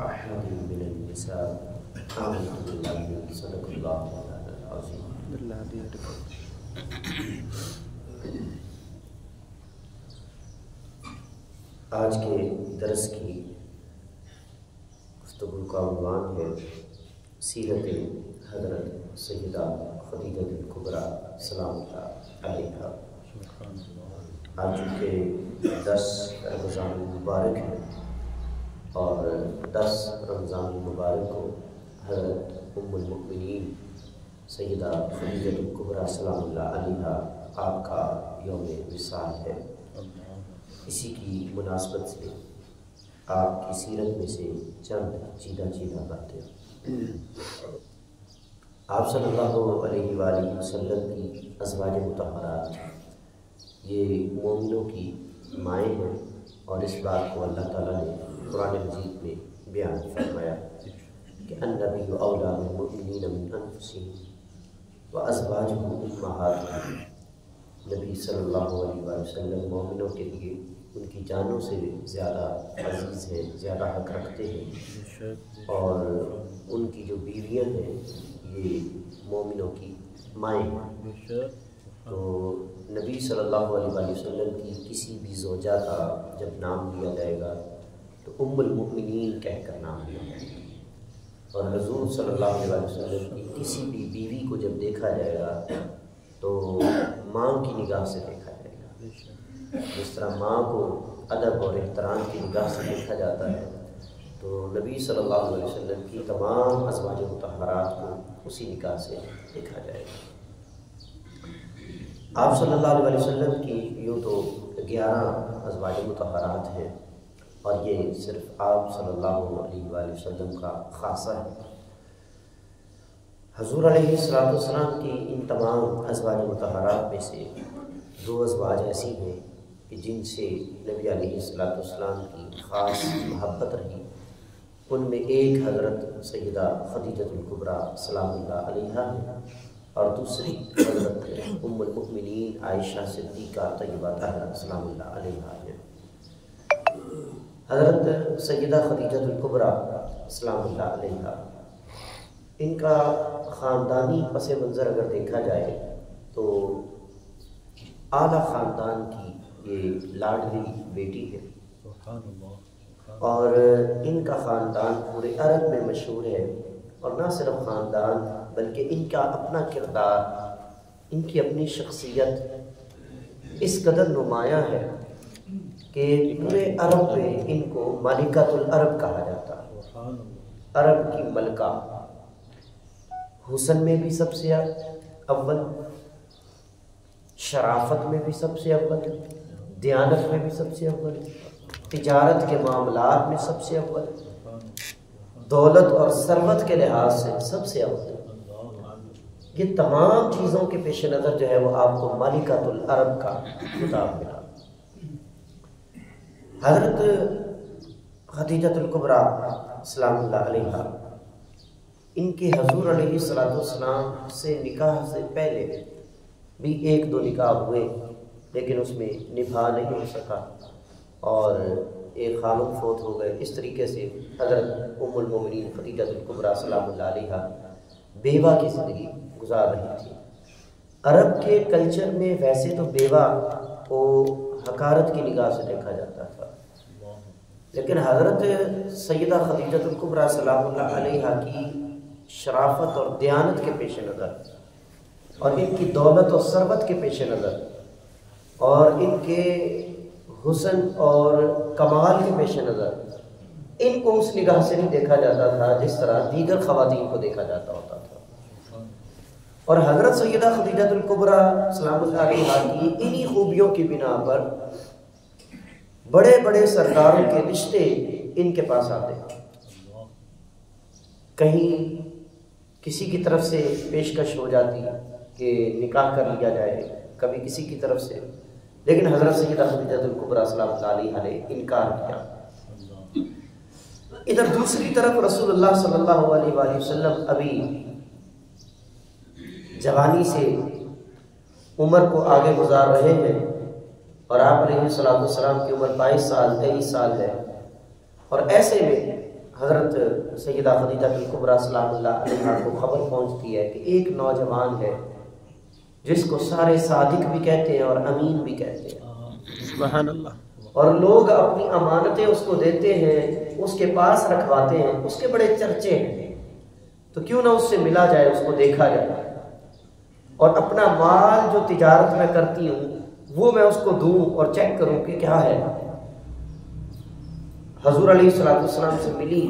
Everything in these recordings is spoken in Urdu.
أحد من النساء آمنت بالله صدق الله العظيم. آج کے درس کی گفتگو کا عنوان ہے سیرت حضرت سیدہ خدیجہ الکبریٰ سلام اللہ علیہا۔ آج چونکہ 10 رمضان المبارک ہے اور 10 رمضان المبارک کو حضرت ام المؤمنین سیدہ خدیجہ الکبریٰ سلام اللہ علیہا آپ کا یوم وصال ہے۔ اسی کی مناسبت سے آپ کی سیرت میں سے چند چیدہ باتیں۔ آپ صلی اللہ علیہ وآلہ وسلم کی ازواج مطہرات یہ مومنوں کی مائیں ہیں، اور اس بات کو اللہ تعالیٰ نے قرآن مجید میں بیان فرمایا کہ النبی اولیٰ بالمؤمنین من انفسہم وازواجہ امہاتہم۔ نبی صلی اللہ علیہ وآلہ وسلم مومنوں کے لیے ان کی جانوں سے زیادہ عزیز ہیں، زیادہ حق رکھتے ہیں، اور ان کی جو بیویاں ہیں یہ مومنوں کی مائیں ہیں۔ تو نبی صلی اللہ علیہ وآلہ وسلم کی کسی بھی زوجہ کا جب نام لیا جائے گا تو ام المؤمنین کہہ کر نام لیا جائے گا، اور حضور صلی اللہ علیہ وآلہ وسلم کی کسی بھی بیوی کو جب دیکھا جائے گا تو ماں کی نگاہ سے دیکھا جائے گا۔ جس طرح ماں کو ادب اور احترام کی نگاہ سے دیکھا جاتا ہے، تو نبی صلی اللہ علیہ وسلم کی تمام ازواج مطہرات کو اسی نگاہ سے دیکھا جائے گا۔ آپ صلی اللہ علیہ وسلم کی یوں تو 11 ازواج مطہرات ہیں، اور یہ صرف آپ صلی اللہ علیہ وآلہ وسلم کا خاصہ ہے۔ حضور علیہ السلام کی ان تمام ازواج مطہرات میں سے 2 ازواج ایسی ہیں کہ جن سے نبی علیہ السلام کی خاص محبت رہی۔ ان میں ایک حضرت سیدہ خدیجہ الکبریٰ سلام اللہ علیہا ہے، اور دوسری حضرت ام المؤمنین عائشہ صدیقہ طیبہ طاہرہ سلام اللہ علیہا ہے۔ حضرت سیدہ خدیجہ الکبریٰ سلام اللہ علیہا، ان کا خاندانی پس منظر اگر دیکھا جائے تو اعلیٰ خاندان کی یہ لاڈلی بیٹی ہے، اور ان کا خاندان پورے عرب میں مشہور ہے، اور نہ صرف خاندان بلکہ ان کا اپنا کردار، ان کی اپنی شخصیت اس قدر نمایاں ہے کہ پورے عرب میں ان کو ملکۃ العرب کہا جاتا ہے، عرب کی ملکہ۔ حسن میں بھی سب سے اول، شرافت میں بھی سب سے اول، دیانت میں بھی سب سے اول، تجارت کے معاملات میں سب سے اول، دولت اور ثروت کے لحاظ سے سب سے اول۔ یہ تمام چیزوں کے پیش نظر جو ہے وہ آپ کو ملکۃ العرب کا خطاب ملا۔ حضرت خدیجہ الکبریٰ سلام اللہ علیہا، ان کے حضور علیہ السلام سے نکاح سے پہلے بھی 1-2 نکاح ہوئے، لیکن اس میں نبھا نہیں ہو سکا، اور ایک خامد فوت ہو گئے۔ اس طریقے سے حضرت ام المؤمنین خدیجہ الکبریٰ سلام اللہ علیہا بیوہ کی زندگی گزار رہی تھی۔ عرب کے کلچر میں ویسے تو بیوہ کو حقارت کی نگاہ سے دیکھا جاتا تھا، لیکن حضرت سیدہ خدیجہ الکبریٰ سلام اللہ علیہا کی شرافت اور دیانت کے پیش نظر، اور ان کی دولت اور ثروت کے پیش نظر، اور ان کے حسن اور کمال کے پیش نظر، ان کو اس نگاہ سے نہیں دیکھا جاتا تھا جس طرح دیگر خواتین کو دیکھا جاتا ہوتا تھا۔ اور حضرت سیدہ خدیجہ الکبریٰ سلام اللہ علیہا کی انہی خوبیوں کی بنا پر بڑے بڑے سرداروں کے رشتے ان کے پاس آتے ہیں۔ کہیں کسی کی طرف سے پیشکش ہو جاتی کہ نکاح کر لیا جائے، کبھی کسی کی طرف سے، لیکن حضرت سیدہ خدیجہ الکبریٰ سلام اللہ علیہا نے انکار کیا۔ ادھر دوسری طرف رسول اللہ صلی اللہ علیہ وآلہ وسلم ابھی جوانی سے عمر کو آگے گزار رہے ہیں، اور آپ علیہ السلام کی عمر 22 سال 23 سال ہے، اور ایسے میں حضرت سیدہ خدیجہ الکبریٰ سلام اللہ علیہا کو خبر پہنچتی ہے کہ ایک نوجوان ہے جس کو سارے صادق بھی کہتے ہیں اور امین بھی کہتے ہیں، سبحان اللہ، اور لوگ اپنی امانتیں اس کو دیتے ہیں، اس کے پاس رکھواتے ہیں، اس کے بڑے چرچے ہیں، تو کیوں نہ اس سے ملا جائے، اس کو دیکھا جائے، اور اپنا مال جو تجارت میں کرتی ہوں وہ میں اس کو دوں اور چیک کروں کہ کیا ہے۔ حضور علیہ السلام سے ملی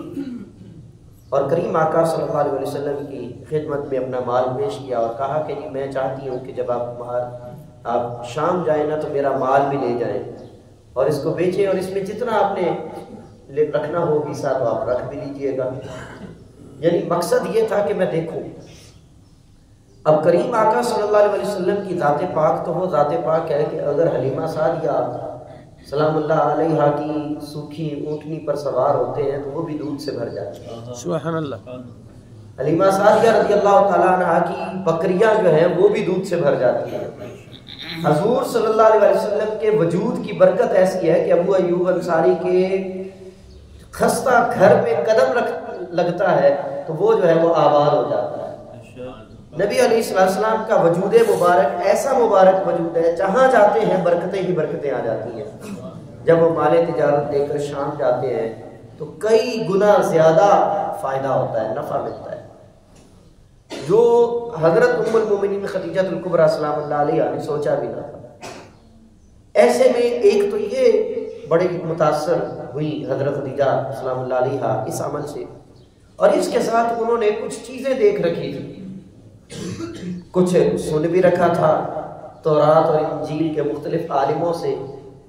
اور کریم آقا صلی اللہ علیہ وسلم کی خدمت میں اپنا مال پیش کیا اور کہا کہ جی میں چاہتی ہوں کہ جب آپ شام جائیں نا تو میرا مال بھی لے جائیں اور اس کو بیچیں، اور اس میں جتنا آپ نے رکھنا ہو حصہ تو آپ رکھ بھی لیجئے گا۔ یعنی مقصد یہ تھا کہ میں دیکھوں۔ اب کریم آقا صلی اللہ علیہ وسلم کی ذات پاک تو وہ ذات پاک ہے کہ اگر حلیمہ سعدیہ سلام اللہ علیہا کی سوکھی اونٹنی پر سوار ہوتے ہیں تو وہ بھی دودھ سے بھر جاتے ہیں۔ سبحان اللہ، حلیمہ سعدیہ رضی اللہ تعالیٰ عنہ کی بکریاں جو ہیں وہ بھی دودھ سے بھر جاتی ہیں۔ حضور صلی اللہ علیہ وسلم کے وجود کی برکت ایسی ہے کہ ابو ایوب انصاری کے خستہ گھر میں قدم لگتا ہے تو وہ جو ہے وہ آباد ہو جاتا ہے۔ نبی علیہ السلام کا وجود مبارک ایسا مبارک وجود ہے، جہاں جاتے ہیں برکتیں ہی برکتیں آ جاتی ہیں۔ جب وہ مال تجارت لے کر شام جاتے ہیں تو کئی گنا زیادہ فائدہ ہوتا ہے، نفع ملتا ہے، جو حضرت ام المومنین خدیجہ الکبریٰ سلام اللہ علیہا نے سوچا بھی نہ تھا۔ ایسے میں ایک تو یہ بڑی متاثر ہوئی حضرت خدیجہ سلام اللہ علیہا اس عمل سے، اور اس کے ساتھ انہوں نے کچھ چیزیں دیکھ رکھی تھی، کچھ سن بھی رکھا تھا تورات اور انجیل کے مختلف عالموں سے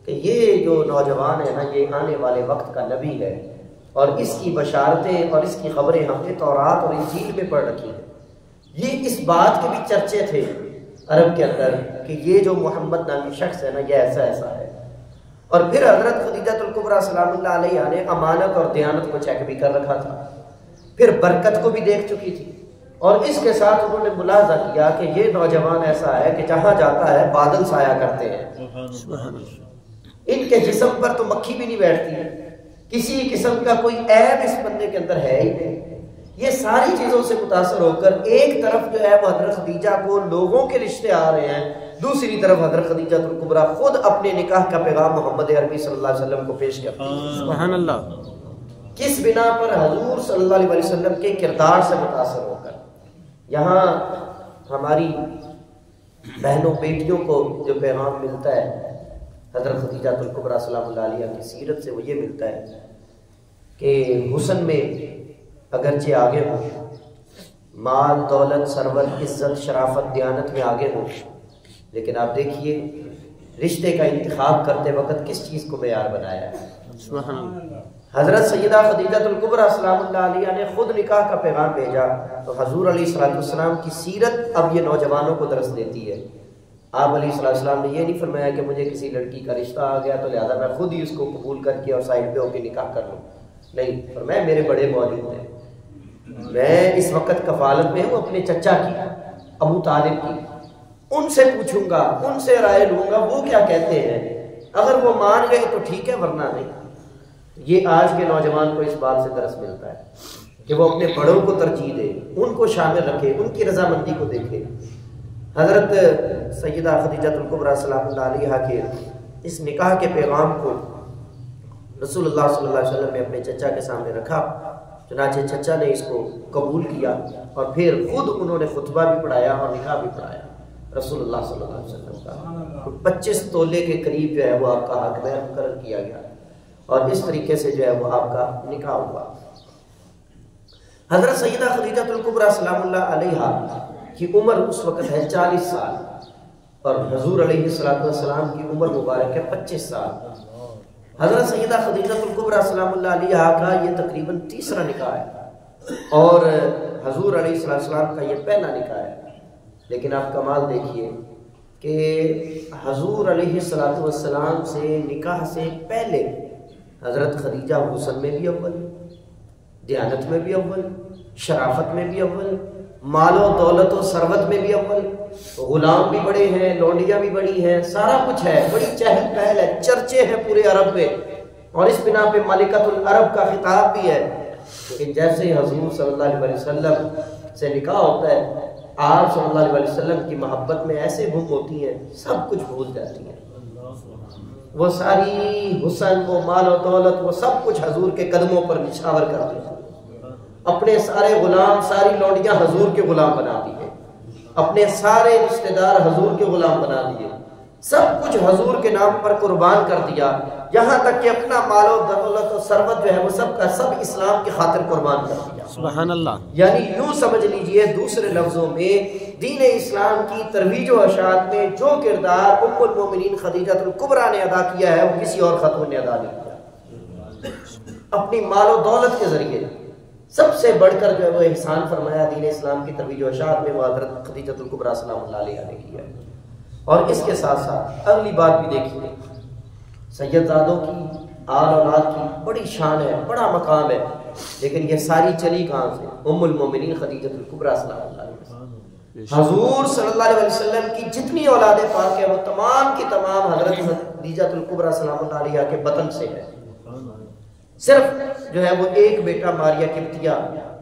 کہ یہ جو نوجوان ہے نا یہ آنے والے وقت کا نبی ہے، اور اس کی بشارتیں اور اس کی خبریں ہم نے تورات اور انجیل میں پڑھ رکھی ہیں۔ یہ اس بات کے بھی چرچے تھے عرب کے اندر کہ یہ جو محمد نامی شخص ہے نا یہ ایسا ایسا ہے۔ اور پھر حضرت خدیجہ الکبریٰ سلام اللہ علیہا نے امانت اور دیانت کو چیک بھی کر رکھا تھا، پھر برکت کو بھی دیکھ چکی تھی، اور اس کے ساتھ انہوں نے ملاحظہ کیا کہ یہ نوجوان ایسا ہے کہ جہاں جاتا ہے بادل سایہ کرتے ہیں، ان کے جسم پر تو مکھی بھی نہیں بیٹھتی ہے، کسی قسم کا کوئی عیب اس بندے کے اندر ہے ہی نہیں۔ یہ ساری چیزوں سے متاثر ہو کر ایک طرف جو ہے وہ حضرت خدیجہ کو لوگوں کے رشتے آ رہے ہیں، دوسری طرف حضرت خدیجہ الکبریٰ خود اپنے نکاح کا پیغام محمد عربی صلی اللہ علیہ وسلم کو پیش کرتی ہیں۔ سبحان اللہ، کس بنا پر؟ حضور صلی اللہ علیہ وسلم کے کردار سے متاثر ہو کر۔ یہاں ہماری بہنوں بیٹیوں کو جو پیغام ملتا ہے حضرت خدیجہ الکبریٰ سلام اللہ علیہا کی سیرت سے وہ یہ ملتا ہے کہ حسن میں اگرچہ آگے ہو، مال دولت ثروت عزت شرافت دیانت میں آگے ہو، لیکن آپ دیکھیے رشتے کا انتخاب کرتے وقت کس چیز کو معیار بنایا ہے۔ سبحان اللہ، حضرت سیدہ خدیجہ الکبریٰ سلام اللہ علیہا نے خود نکاح کا پیغام بھیجا تو حضور علیہ السلام کی سیرت اب یہ نوجوانوں کو درس دیتی ہے۔ آپ علیہ السلام نے یہ نہیں فرمایا کہ مجھے کسی لڑکی کا رشتہ آ گیا تو لہذا میں خود ہی اس کو قبول کر کے اور سائڈ پہ ہو کے نکاح کر لوں، نہیں، فرمایا میرے بڑے موجود ہیں، میں اس وقت کفالت میں ہوں اپنے چچا کی ابو طالب کی، ان سے پوچھوں گا، ان سے رائے لوں گا وہ کیا کہتے ہیں، اگر وہ مان گئے تو ٹھیک ہے ورنہ نہیں۔ یہ آج کے نوجوان کو اس بات سے درس ملتا ہے کہ وہ اپنے بڑوں کو ترجیح دے، ان کو شامل رکھے، ان کی رضامندی کو دیکھے۔ حضرت سیدہ خدیجہ الکبریٰ سلام اللہ علیہا کے اس نکاح کے پیغام کو رسول اللہ صلی اللہ علیہ وسلم نے اپنے چچا کے سامنے رکھا، چنانچہ چچا نے اس کو قبول کیا اور پھر خود انہوں نے خطبہ بھی پڑھایا اور نکاح بھی پڑھایا رسول اللہ صلی اللہ علیہ وسلم کا۔ 25 تولے کے قریب جو ہے وہ آپ کا حق مہر مقرر کیا گیا اور اس طریقے سے جو ہے وہ آپ کا نکاح ہوا۔ حضرت سیدہ خدیجہ الکبریٰ سلام اللہ علیہا کی عمر اس وقت ہے 40 سال اور حضور علیہ السلام کی عمر مبارک ہے 25 سال۔ حضرت سیدہ خدیجہ الکبریٰ سلام اللہ علیہا کا یہ تقریباً تیسرا نکاح ہے اور حضور علیہ السلام کا یہ پہلا نکاح ہے۔ لیکن آپ کمال دیکھیے کہ حضور علیہ السلام سے نکاح سے پہلے حضرت خدیجہ حسن میں بھی اول، دیانت میں بھی اول، شرافت میں بھی اول، مال و دولت و ثروت میں بھی اول، غلام بھی بڑے ہیں، لونڈیاں بھی بڑی ہیں، سارا کچھ ہے، بڑی چہل پہل ہے، چرچے ہیں پورے عرب میں، اور اس بنا پہ ملکۃ العرب کا خطاب بھی ہے لیکن جیسے ہی حضور صلی اللہ علیہ وسلم سے نکاح ہوتا ہے، آپ صلی اللہ علیہ وسلم کی محبت میں ایسے گم ہوتی ہیں، سب کچھ بھول جاتی ہیں، وہ ساری حسن، وہ مال و دولت، وہ سب کچھ حضور کے قدموں پر نچھاور کر دیتی ہیں، اپنے سارے غلام، ساری لوڈیاں حضور کے غلام بنا دیے، اپنے سارے رشتہ دار حضور کے غلام بنا دیے، سب کچھ حضور کے نام پر قربان کر دیا، یہاں تک کہ اپنا مال و دولت و ثروت جو ہے وہ سب کا سب اسلام کی خاطر قربان کر دیا۔ سبحان اللہ۔ یعنی یوں سمجھ لیجئے، دوسرے لفظوں میں دین اسلام کی ترویج و اشاعت میں جو کردار ام المومنین خدیجہ الکبریٰ نے ادا کیا ہے وہ کسی اور خاتون نے ادا نہیں کیا۔ اپنی مال و دولت کے ذریعے سب سے بڑھ کر جو ہے وہ احسان فرمایا دین اسلام کی ترویج و اشاعت میں، وہ حضرت خدیجہ الکبریٰ سلام اللہ علیہا نے کیا ہے۔ اور اس کے ساتھ ساتھ اگلی بات بھی دیکھیے، سیدزادوں کی آل اولاد کی بڑی شان ہے، بڑا مقام ہے، لیکن یہ ساری چلی کہاں سے؟ ام المومنین خدیجہ الکبریٰ سلام اللہ علیہ وسلم۔ حضور صلی اللہ علیہ وسلم کی جتنی اولاد پاک ہے وہ تمام کی تمام حضرت خدیجہ الکبریٰ سلام اللہ علیہ کے بطن سے ہے۔ صرف جو ہے وہ ایک بیٹا ماریہ قبطیہ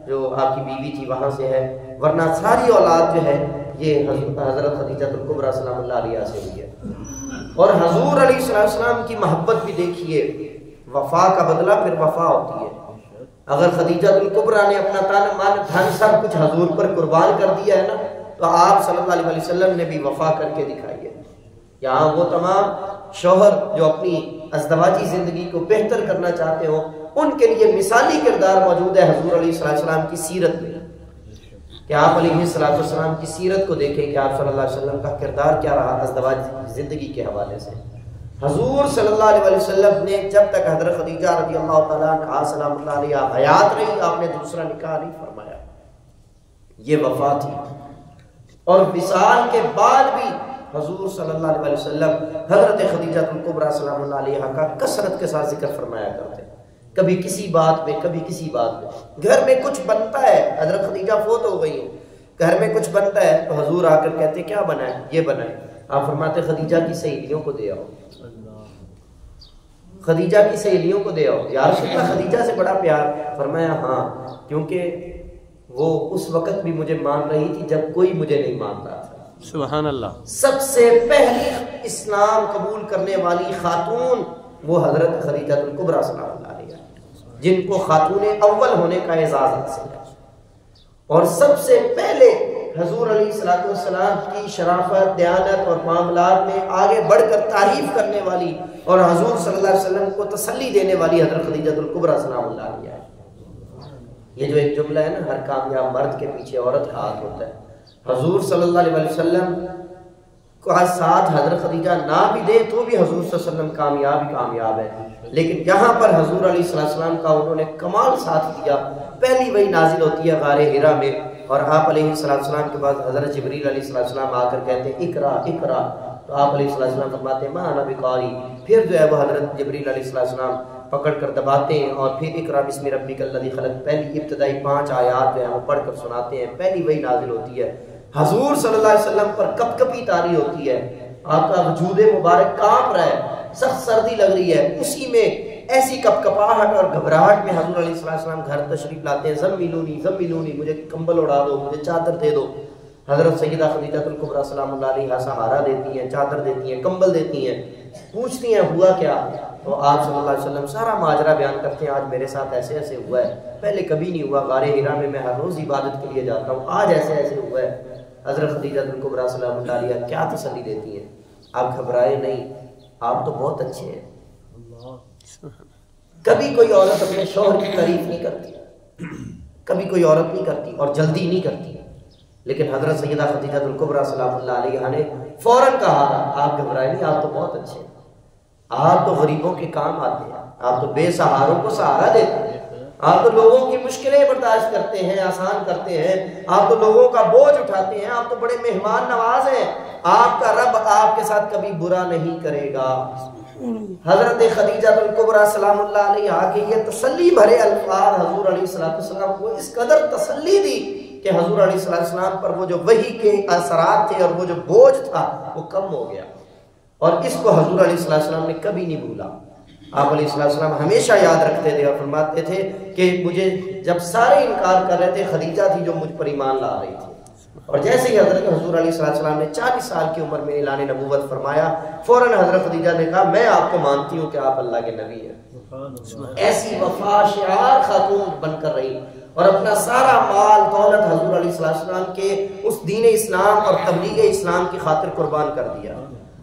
جو آپ کی بیوی تھی وہاں سے ہے، ورنہ ساری اولاد جو ہے یہ حضرت خدیجہ الکبریٰ سلام اللہ علیہ سے ہوئی ہے۔ اور حضور علیہ السلام کی محبت بھی دیکھیے، وفا کا بدلہ پھر وفا ہوتی ہے۔ اگر خدیجہ الکبریٰ نے اپنا تن من دھن سب کچھ حضور پر قربان کر دیا ہے نا، تو آپ صلی اللہ علیہ وسلم نے بھی وفا کر کے دکھائی ہے۔ یہاں وہ تمام شوہر جو اپنی ازدواجی زندگی کو بہتر کرنا چاہتے ہوں، ان کے لیے مثالی کردار موجود ہے حضور علیہ السلام کی سیرت میں، کہ آپ علیہ السلام کی سیرت کو دیکھیں کہ آپ صلی اللہ علیہ وسلم کا کردار کیا رہا ازدواج زندگی کے حوالے سے۔ حضور صلی اللہ علیہ وسلم نے جب تک حضرت خدیجہ رضی اللہ تعالیٰ عنہا سلام اللہ علیہا حیات رہی، آپ نے دوسرا نکاح نہیں فرمایا، یہ وفا تھی۔ اور وصال کے بعد بھی حضور صلی اللہ علیہ وسلم حضرت خدیجہ الکبریٰ سلام اللہ علیہا کا کثرت کے ساتھ ذکر فرمایا کرتے، کبھی کسی بات میں، کبھی کسی بات میں۔ گھر میں کچھ بنتا ہے، حضرت خدیجہ فوت ہو گئی ہیں، گھر میں کچھ بنتا ہے تو حضور آ کر کہتے کیا بنا ہے؟ یہ بنا ہے۔ آپ فرماتے خدیجہ کی سہیلیوں کو دے آؤ، خدیجہ کی سہیلیوں کو دے آؤ۔ یا رسول اللہ خدیجہ سے بڑا پیار؟ فرمایا ہاں، کیونکہ وہ اس وقت بھی مجھے مان رہی تھی جب کوئی مجھے نہیں مانتا تھا۔ سبحان اللہ۔ سب سے پہلی اسلام قبول کرنے والی خاتون وہ حضرت خدیجہ الکبریٰ سلام اللہ علیہا، جن کو خاتون اول ہونے کا اعزاز حاصل ہے، اور سب سے پہلے حضور علیہ السلام کی شرافت، دیانت اور معاملات میں آگے بڑھ کر تعریف کرنے والی اور حضور صلی اللہ علیہ وسلم کو تسلی دینے والی حضرت خدیجہ الکبریٰ سلام اللہ علیہا ہے۔ یہ جو ایک جملہ ہے نا، ہر کامیاب مرد کے پیچھے عورت کا ہاتھ ہوتا ہے۔ حضور صلی اللہ علیہ وسلم کو ساتھ حضرت خدیجہ نہ بھی دے تو بھی حضور صلی اللہ علیہ وسلم کامیاب ہے، لیکن یہاں پر حضور علیہ السلام کا انہوں نے کمال ساتھ دیا۔ پہلی وہی نازل ہوتی ہے غار حرا میں، اور آپ علیہ السلام کے بعد حضرت جبریل علیہ السلام آ کر کہتے ہیں اقرا اقرا، تو آپ علیہ السلام فرماتے ہیں ما انا بقاری، پھر جو ہے وہ حضرت جبریل علیہ السلام پکڑ کر دباتے ہیں اور پھر اقرا بسم ربک الذی خلق، پہلی ابتدائی 5 آیات جو ہے وہ پڑھ کر سناتے ہیں۔ پہلی وہی نازل ہوتی ہے، حضور صلی اللہ علیہ وسلم پر کپ کپی طاری ہوتی ہے، آپ کا وجود مبارک کانپ رہا ہے، سخت سردی لگ رہی ہے، اسی میں ایسی کپ کپاہٹ اور گھبراہٹ میں حضور علیہ السلام گھر تشریف لاتے ہیں۔ زملونی زملونی، مجھے کمبل اڑا دو، مجھے چادر دے دو۔ حضرت سیدہ خدیجہ الکبریٰ سلام اللہ علیہا سہارا دیتی ہیں، چادر دیتی ہیں، کمبل دیتی ہیں، پوچھتی ہیں ہوا کیا؟ تو آپ صلی اللہ علیہ وسلم سارا ماجرا بیان کرتے ہیں، آج میرے ساتھ ایسے ایسے ہوا ہے، پہلے کبھی نہیں ہوا، غار حرا میں ہر روز عبادت کے لیے جاتا ہوں، آج ایسے ایسے ہوا ہے۔ حضرت خدیجہ الکبریٰ سلام اللہ علیہا کیا تسلی دیتی ہیں؟ آپ گھبرائے نہیں، آپ تو بہت اچھے ہیں۔ کبھی کوئی عورت اپنے شوہر کی تعریف نہیں کرتی، کبھی کوئی عورت نہیں کرتی اور جلدی نہیں کرتی، لیکن حضرت سیدہ خدیجہ الکبریٰ سلام اللہ علیہا نے فوراً کہا آپ گھبرائے نہیں، آپ تو بہت اچھے ہیں، آپ تو غریبوں کے کام آتے ہیں، آپ تو بے سہاروں کو سہارا دیتے ہیں، آپ تو لوگوں کی مشکلیں برداشت کرتے ہیں، آسان کرتے ہیں، آپ تو لوگوں کا بوجھ اٹھاتے ہیں، آپ تو بڑے مہمان نواز ہیں، آپ کا رب آپ کے ساتھ کبھی برا نہیں کرے گا۔ حضرت خدیجہ الکبریٰ سلام اللہ علیہا کے یہ تسلی بھرے الفاظ حضور علیہ السلام کو اس قدر تسلی دی کہ حضور علیہ السلام پر وہ جو وحی کے اثرات تھے اور وہ جو بوجھ تھا وہ کم ہو گیا، اور اس کو حضور علیہ السلام نے کبھی نہیں بھولا۔ آپ علیہ السلام ہمیشہ یاد رکھتے تھے اور فرماتے تھے کہ مجھے جب سارے انکار کر رہے تھے خدیجہ تھی جو مجھ پر ایمان لا رہی تھی. اور جیسے ہی حضرت حضور علیہ السلام نے 40 سال کی عمر میں اعلان نبوت فرمایا، فوراً حضرت خدیجہ نے کہا میں آپ کو مانتی ہوں کہ آپ اللہ کے نبی ہیں. ایسی وفا شعار خاتون بن کر رہی اور اپنا سارا مال دولت حضور علیہ السلام کے اس دین اسلام اور تبلیغ اسلام کی خاطر قربان کر دیا.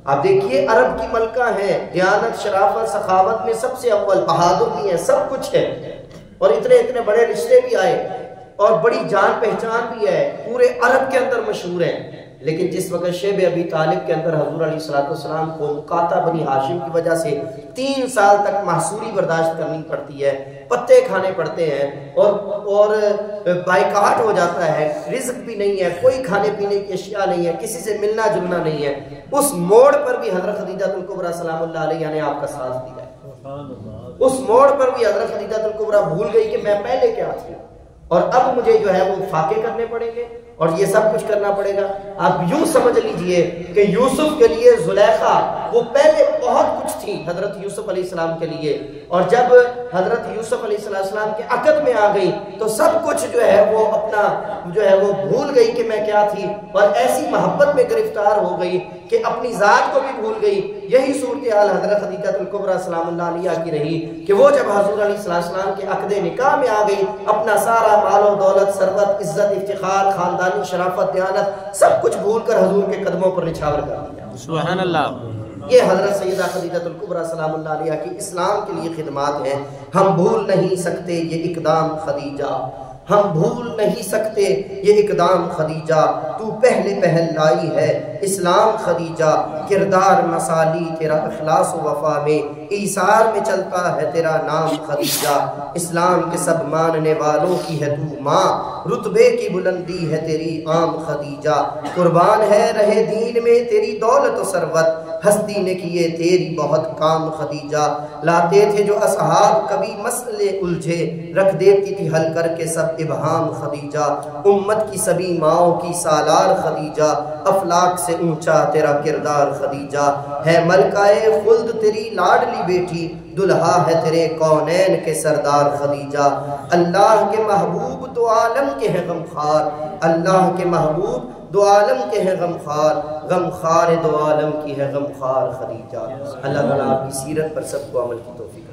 آپ دیکھیے عرب کی ملکہ ہیں، دیانت شرافت سخاوت میں سب سے اول، بہادر بھی ہیں، سب کچھ ہے، اور اتنے بڑے رشتے بھی آئے اور بڑی جان پہچان بھی ہے، پورے عرب کے اندر مشہور ہیں. لیکن جس وقت شیب ابی طالب کے اندر حضور علیہ السلام کو مقاطع بنی ہاشم کی وجہ سے 3 سال تک محصوری برداشت کرنی پڑتی ہے، پتے کھانے پڑتے ہیں اور بائیکاٹ ہو جاتا ہے، رزق بھی نہیں ہے، کوئی کھانے پینے کی اشیاء نہیں ہے، کسی سے ملنا جلنا نہیں ہے، اس موڑ پر بھی حضرت خدیجہ الکبریٰ سلام اللہ علیہ نے آپ کا ساتھ دیا ہے. اس موڑ پر بھی حضرت خدیجہ الکبریٰ بھول گئی کہ میں پہلے کیا تھی اور اب مجھے جو ہے وہ فاقے کرنے پڑیں گے اور یہ سب کچھ کرنا پڑے گا. آپ یوں سمجھ لیجئے کہ یوسف کے لیے زلیخا وہ پہلے بہت کچھ تھی حضرت یوسف علیہ السلام کے لیے، اور جب حضرت یوسف علیہ السلام کے عقد میں آ گئی تو سب کچھ جو ہے وہ اپنا جو ہے وہ بھول گئی کہ میں کیا تھی، اور ایسی محبت میں گرفتار ہو گئی کہ اپنی ذات کو بھی بھول گئی. یہی صورتحال حضرت خدیجہ الکبریٰ سلام اللہ علیہ کی رہی کہ وہ جب حضور علیہ السلام کے عقد نکاح میں آ گئی، اپنا سارا مال و دولت، ثروت، عزت، افتخار، خاندانی شرافت، دیانت سب کچھ بھول کر حضور کے قدموں پر نچھاور کر دیا. سبحان اللہ. یہ حضرت سیدہ خدیجہ الکبریٰ سلام اللہ علیہ کی اسلام کے لیے خدمات ہیں. ہم بھول نہیں سکتے یہ اقدام خدیجہ، ہم بھول نہیں سکتے یہ اقدام خدیجہ، تو پہلے پہل لائی ہے اسلام خدیجہ، کردار مثالی تیرا اخلاص و وفا میں، ایثار میں چلتا ہے تیرا نام خدیجہ، اسلام کے سب ماننے والوں کی ہے تو ماں، رتبے کی بلندی ہے تیری عام خدیجہ، قربان ہے رہے دین میں تیری دولت و ثروت، ہستی نے کیے تیری بہت کام خدیجہ، لاتے تھے جو اصحاب کبھی مسئلے الجھے، رکھ دیتی تھی حل کر کے سب ابہام خدیجہ، امت کی سبھی ماؤں کی سالار خدیجہ، افلاک سے اونچا تیرا کردار خدیجہ، ہے ملکہ خلد تیری لاڈلی بیٹی، دلہا ہے تیرے کونین کے سردار خدیجہ، اللہ کے محبوب دو عالم کے ہیں غمخوار، اللہ کے محبوب دو عالم کے ہیں غمخوار، غمخوار دو عالم کی ہے غمخوار خدیجہ. اللہ تعالیٰ آپ کی سیرت پر سب کو عمل کی توفیق